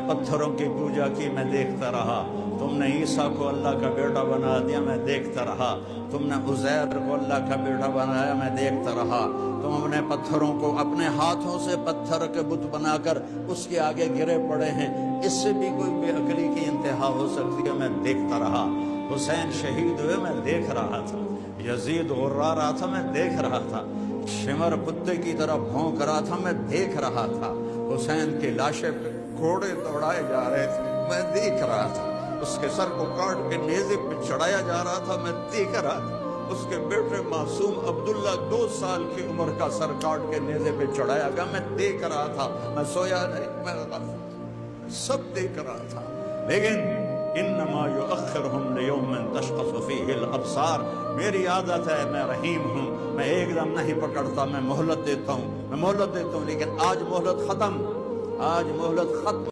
پتھروں کی پوجا کی، میں دیکھتا رہا، تم نے عیسیٰ کو اللہ کا بیٹا بنا دیا، میں دیکھتا رہا، تم نے عزیر کو اللہ کا بیٹا بنایا، میں دیکھتا رہا، تم نے پتھروں کو اپنے ہاتھوں سے پتھر کے بت بنا کر اس کے آگے گرے پڑے ہیں، اس سے بھی کوئی بے عقلی کی انتہا ہو سکتی ہے، میں دیکھتا رہا۔ حسین شہید ہوئے، میں دیکھ رہا تھا، یزید غرا رہا تھا، میں دیکھ رہا تھا، شمر کتے کی طرح بھونک رہا تھا، میں دیکھ رہا تھا، حسین کی لاشیں پہ گھوڑے دوڑائے جا رہے تھے، میں دیکھ رہا تھا، اس کے سر کو کاٹ کے نیزے پہ چڑھایا جا رہا تھا، میں دیکھ رہا تھا، اس کے بیٹے معصوم عبداللہ 2 سال کی عمر کا سر کاٹ کے نیزے پہ چڑھایا گیا، میں دیکھ رہا تھا، میں سویا نہیں، میں سب دیکھ رہا تھا۔ لیکن انما یؤخرہم لیوم تشخص فیہ الابصار، میری عادت ہے، میں رحیم ہوں، میں ایک دم نہیں پکڑتا، میں مہلت دیتا ہوں، لیکن آج مہلت ختم، آج مہلت ختم۔